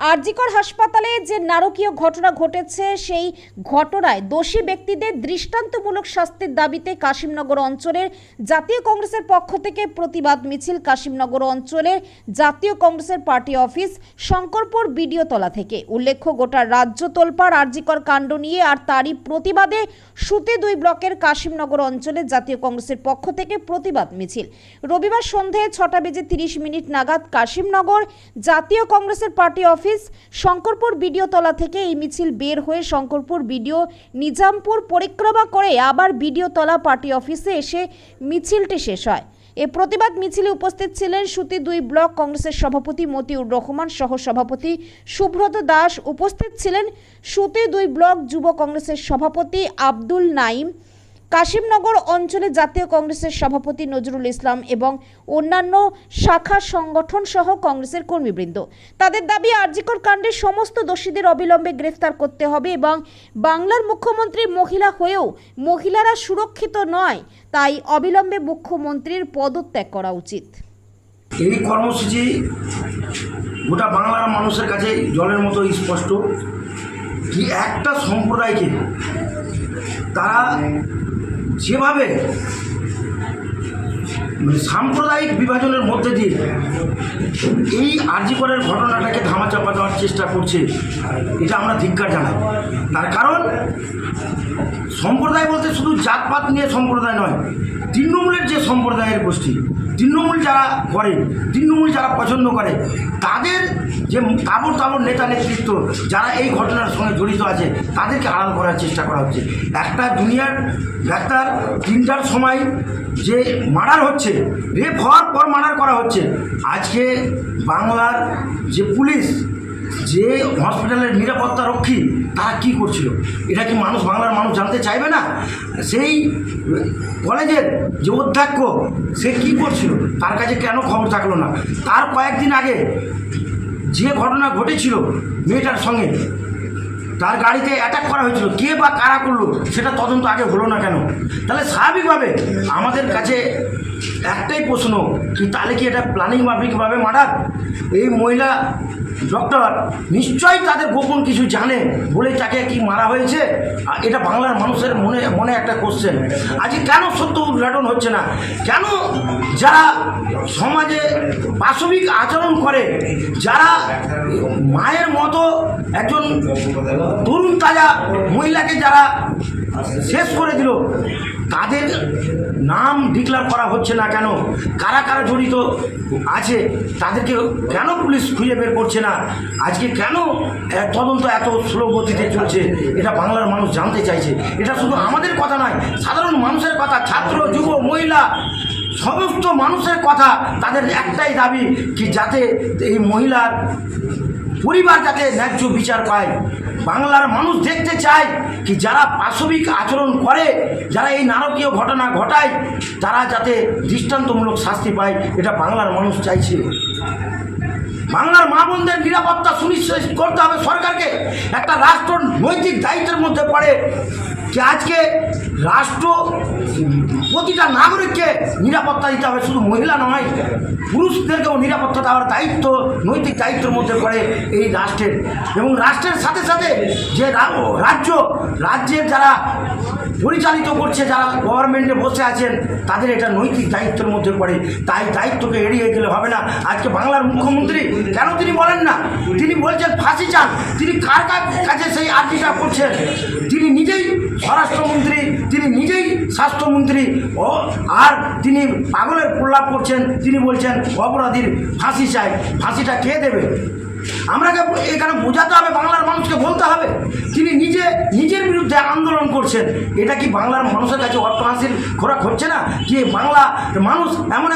আরজিকর হাসপাতালে যে নারকীয় ঘটনা ঘটেছে সেই ঘটনায় দোষী ব্যক্তিদের দৃষ্টান্তমূলক শাস্তির দাবিতে কাশিমনগর অঞ্চলের জাতীয় কংগ্রেসের পক্ষ থেকে প্রতিবাদ মিছিল কাশিমনগর অঞ্চলের জাতীয় কংগ্রেসের পার্টি অফিস শঙ্করপুর বিডিওতলা থেকে। উল্লেখ্য, গোটা রাজ্য তোলপাড় আরজিকর কাণ্ড নিয়ে, আর তারই প্রতিবাদে সুতে 2 ব্লকের কাশিমনগর অঞ্চলে জাতীয় কংগ্রেসের পক্ষ থেকে প্রতিবাদ মিছিল রবিবার সন্ধে 6:30 নাগাদ কাশিমনগর জাতীয় কংগ্রেসের পার্টি অফিস শঙ্করপুর বিডিওতলা থেকে এই মিছিল বের হয়ে শঙ্করপুর বিডিও নিজামপুর পরিক্রমা করে আবার বিডিওতলা পার্টি অফিসে এসে মিছিলটি শেষ হয়। এই প্রতিবাদ মিছিলে উপস্থিত ছিলেন সুতি 2 ব্লক কংগ্রেসের সভাপতি মতিউর রহমান সহ সভাপতি সুব্রত দাস। উপস্থিত ছিলেন সুতি 2 ব্লক যুব কংগ্রেসের সভাপতি আব্দুল নাইম, কাশিমনগর অঞ্চলে জাতীয় কংগ্রেসের সভাপতি নজরুল ইসলাম এবং অন্যান্য শাখা সংগঠন সহ কংগ্রেসের কর্মীবৃন্দ। তাদের দাবি, আরজিকর কাণ্ডের সমস্ত দোষীদের অবিলম্বে গ্রেফতার করতে হবে এবং বাংলার মুখ্যমন্ত্রী মহিলা হয়েও মহিলারা সুরক্ষিত নয়, তাই অবিলম্বে মুখ্যমন্ত্রীর পদত্যাগ করা উচিত। এই কর্মসূচি গোটা বাংলার মানুষের কাছে জলের মতো স্পষ্ট কি একটা সম্প্রদায়কে তারা যেভাবে সাম্প্রদায়িক বিভাজনের মধ্যে দিয়ে এই আরজিকরের ঘটনাটাকে ধামাচাপা দেওয়ার চেষ্টা করছে, এটা আমরা ধিক্কার জানাই। তার কারণ সম্প্রদায় বলতে শুধু জাতপাত নিয়ে সম্প্রদায় নয়, তৃণমূলের যে সম্প্রদায়ের গোষ্ঠী, তৃণমূল যারা করে, তৃণমূল যারা পছন্দ করে, তাদের যে তাবড় নেতা নেতৃত্ব যারা এই ঘটনার সঙ্গে জড়িত আছে তাদেরকে আড়াল করার চেষ্টা করা হচ্ছে। একটা দুনিয়ার ডাক্তার 3টার সময় যে মার্ডার হচ্ছে, রেপ হওয়ার পর মার্ডার করা হচ্ছে। আজকে বাংলার যে পুলিশ, যে হসপিটালের নিরাপত্তা রক্ষী, তারা কী করছিল এটা কি বাংলার মানুষ জানতে চাইবে না? সেই কলেজের যে অধ্যক্ষ সে কী করছিল, তার কাছে কেন খবর থাকলো না? তার কয়েকদিন আগে যে ঘটনা ঘটেছিল মেয়েটার সঙ্গে, তার গাড়িতে অ্যাটাক করা হয়েছিল, কে বা কারা করলো সেটা তদন্ত আগে হলো না কেন? তাহলে স্বাভাবিকভাবে আমাদের কাছে একটাই প্রশ্ন, কি তাহলে কি এটা প্ল্যানিং মাফিকভাবে মার্ডার? এই মহিলা ডক্টর নিশ্চয়ই তাদের গোপন কিছু জানে বলেই তাকে কি মারা হয়েছে। আর এটা বাংলার মানুষের মনে একটা কোশ্চেন। আজকে কেন সত্য উদ্ঘাটন হচ্ছে না? কেন যারা সমাজে পাশবিক আচরণ করে, যারা মায়ের মতো একজন তরুণ তাজা মহিলাকে যারা শেষ করে দিল, তাদের নাম ডিক্লেয়ার করা হচ্ছে না কেন? কারা কারা জড়িত আছে তাদেরকে কেন পুলিশ খুঁজে বের করছে না? আজকে কেন তদন্ত এত স্লো গতিতে চলছে? এটা বাংলার মানুষ জানতে চাইছে। এটা শুধু আমাদের কথা নয়, সাধারণ মানুষের কথা, ছাত্র, যুব, মহিলা, সমস্ত মানুষের কথা। তাদের একটাই দাবি, কি যাতে এই মহিলার পরিবার যাতে ন্যায্য বিচার পায়। বাংলার মানুষ দেখতে চায় কি যারা পাশবিক আচরণ করে, যারা এই নারকীয় ঘটনা ঘটায়, তারা যাতে দৃষ্টান্তমূলক শাস্তি পায়, এটা বাংলার মানুষ চাইছে। বাংলার মা বোনদের নিরাপত্তা সুনিশ্চিত করতে হবে সরকারকে। একটা রাষ্ট্র নৈতিক দায়িত্বের মধ্যে পড়ে যে আজকে রাষ্ট্র প্রতিটা নাগরিককে নিরাপত্তা দিতে হবে, শুধু মহিলা নয়, পুরুষদেরকেও নিরাপত্তা দেওয়ার দায়িত্ব নৈতিক দায়িত্বের মধ্যে পড়ে এই রাষ্ট্রের। এবং রাষ্ট্রের সাথে সাথে যে রাজ্যের যারা পরিচালিত করছে, যারা গভর্নমেন্টে বসে আছেন, তাদের এটা নৈতিক দায়িত্বের মধ্যে পড়ে। তাই দায়িত্বকে এড়িয়ে গেলে হবে না। আজকে বাংলার মুখ্যমন্ত্রী কেন তিনি বলেন না? তিনি বলছেন ফাঁসি চান। তিনি কার কাছে সেই আর্জিটা করছেন? তিনি নিজেই স্বরাষ্ট্রমন্ত্রী, তিনি নিজেই স্বাস্থ্যমন্ত্রী, আর তিনি পাগলের প্রলাপ করছেন। তিনি বলছেন অপরাধীর ফাঁসি চাই। ফাঁসিটা কে দেবে? আমরাকে এখানে বোঝাতে হবে, বাংলার মানুষকে বলতে হবে। তিনি নিজের বিরুদ্ধে আন্দোলন করছেন। এটা কি বাংলার মানুষের কাছে অট্টহাসির খোরাক হচ্ছে না? কি বাংলা মানুষ এমন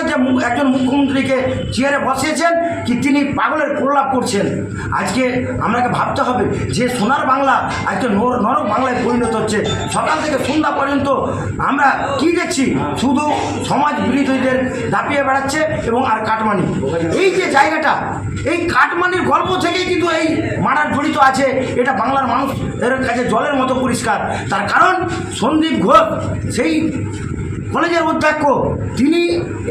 একজন মুখ্যমন্ত্রীকে চেয়ারে বসিয়েছেন কি তিনি পাগলের প্রলাপ করছেন? আজকে আমরাকে ভাবতে হবে যে সোনার বাংলা আজকে নরক বাংলায় পরিণত হচ্ছে। সকাল থেকে সন্ধ্যা পর্যন্ত আমরা কি দেখছি? শুধু সমাজ বিরোধীদের দাপিয়ে বেড়াচ্ছে এবং আর কাটমানি। এই যে জায়গাটা, এই কাটমানির গল্প থেকেই কিন্তু এই মার্ডার জড়িত আছে। এটা বাংলার মানুষের কাছে জলের মতো পরিষ্কার। তার কারণ সন্দীপ ঘোষ সেই কলেজের অধ্যক্ষ তিনি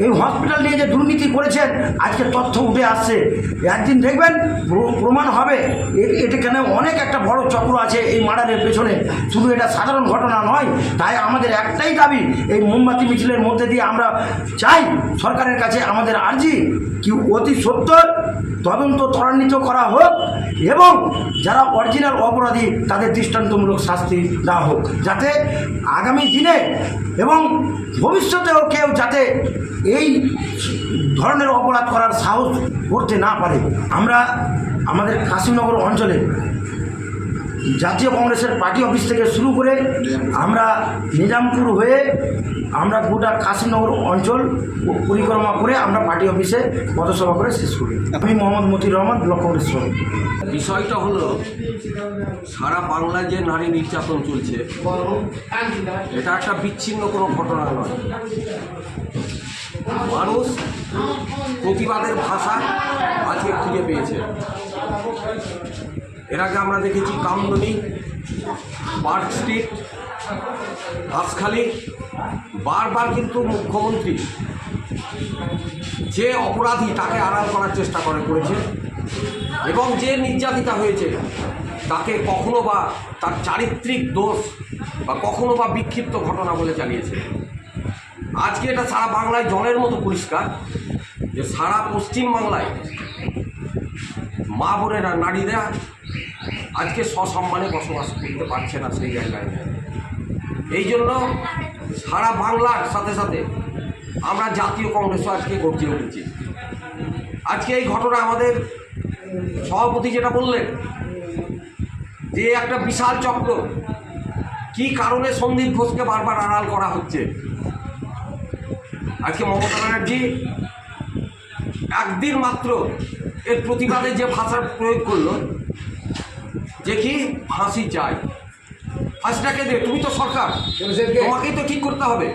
এই হসপিটাল নিয়ে যে দুর্নীতি করেছেন আজকে তথ্য উঠে আসছে। একদিন দেখবেন প্রমাণ হবে এটা কেন অনেক একটা বড় চক্র আছে এই মার্ডারের পেছনে, শুধু এটা সাধারণ ঘটনা নয়। তাই আমাদের একটাই দাবি, এই মোমবাতি মিছিলের মধ্যে দিয়ে আমরা চাই সরকারের কাছে আমাদের আর্জি কি অতি সত্বর তদন্ত ত্বরান্বিত করা হোক এবং যারা অরিজিনাল অপরাধী তাদের দৃষ্টান্তমূলক শাস্তি দেওয়া হোক, যাতে আগামী দিনে এবং ভবিষ্যতেও কেউ যাতে এই ধরনের অপরাধ করার সাহস করতে না পারে। আমরা আমাদের কাশিমনগর অঞ্চলে জাতীয় কংগ্রেসের পার্টি অফিস থেকে শুরু করে আমরা নিজামপুর হয়ে আমরা গোটা কাশিমনগর অঞ্চল পরিক্রমা করে আমরা পার্টি অফিসে পথসভা করে শেষ করি। আমি মোহাম্মদ মতিউর রহমান, ব্লক কংগ্রেস সভাপতি। বিষয়টা হলো সারা বাংলায় যে নারী নির্যাতন চলছে এটা একটা বিচ্ছিন্ন কোনো ঘটনা নয়। মানুষ প্রতিবাদের ভাষা আজকে খুঁজে পেয়েছে। এর আগে আমরা দেখেছি কামদুনি, পার্ক স্ট্রিট, হাঁসখালি, বারবার কিন্তু মুখ্যমন্ত্রী যে অপরাধী তাকে আড়াল করার চেষ্টা করেছে এবং যে নির্যাতিতা হয়েছে তাকে কখনো বা তার চারিত্রিক দোষ বা কখনো বা বিক্ষিপ্ত ঘটনা বলে চালিয়েছে। আজকে এটা সারা বাংলায় জলের মতো পরিষ্কার যে সারা পশ্চিম বাংলায় মা বোনেরা, নারীরা আজকে সসম্মানে বসবাস করতে পারছে না সেই জায়গায়। এই জন্য সারা বাংলার সাথে সাথে আমরা জাতীয় কংগ্রেসও আজকে গর্জে উঠেছি। আজকে এই ঘটনা আমাদের সভাপতি যেটা বললেন যে একটা বিশাল চক্র, কি কারণে সন্দীপ ঘোষকে বারবার আড়াল করা হচ্ছে। আজকে মমতা ব্যানার্জি একদিন মাত্র এর প্রতিবাদে যে ভাষার প্রয়োগ করলো যে কি ফাঁসি চাই, ফাঁসিটাকে দে, তুমি তো সরকার, তোমাকেই তো ঠিক করতে হবে।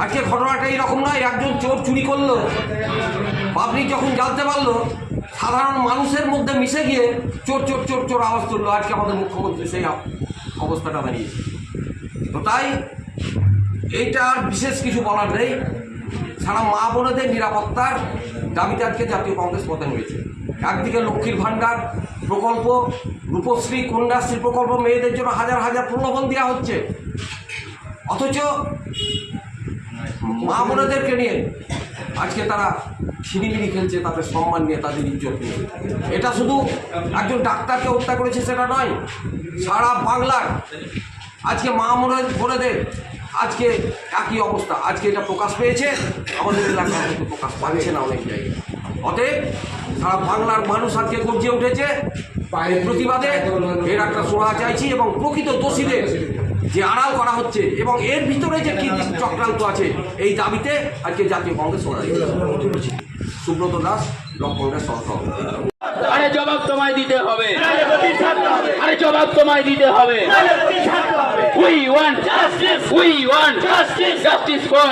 আজকে ঘটনাটা এইরকম নয়, একজন চোর চুরি করলো, পাবলিক যখন জানতে পারলো সাধারণ মানুষের মধ্যে মিশে গিয়ে চোর চোর চোর চোর আওয়াজ তুললো। আজকে আমাদের মুখ্যমন্ত্রী সেই অবস্থাটা দাঁড়িয়েছে। তো তাই এইটা আর বিশেষ কিছু বলার নেই। সারা মা বোনেদের নিরাপত্তার দাবিতে আজকে জাতীয় কংগ্রেস পথে হয়েছে। একদিকে লক্ষ্মীর ভাণ্ডার প্রকল্প, রূপশ্রী, কন্যাশ্রী প্রকল্প, মেয়েদের জন্য হাজার হাজার প্রলোভন দেওয়া হচ্ছে, অথচ মা বোনেদেরকে নিয়ে আজকে তারা ছিনিমিনি খেলছে, তাদের সম্মান নিয়ে, তাদের ইজ্জত নিয়ে। এটা শুধু একজন ডাক্তারকে হত্যা করেছে সেটা নয়, সারা বাংলার আজকে মা বোনেদের আজকে একই অবস্থা। আজকে এটা প্রকাশ পেয়েছে, আমাদের এলাকায় হয়তো প্রকাশ পাচ্ছে না অনেক জায়গায়। অতএব সারা বাংলার মানুষ আজকে গর্জে উঠেছে প্রতিবাদে। এর একটা সুরাহা চাইছি এবং প্রকৃত দোষীদের যে আড়াল করা হচ্ছে এবং এর ভিতরে যে কি চক্রান্ত আছে এই দাবিতে আজকে জাতীয় কংগ্রেস সভাপতি সুব্রত দাস, ব্লক কংগ্রেস সভাপতি। আরে জবাব তোমায় দিতে হবে, আরে জবাব তোমায় দিতে হবে। We want justice for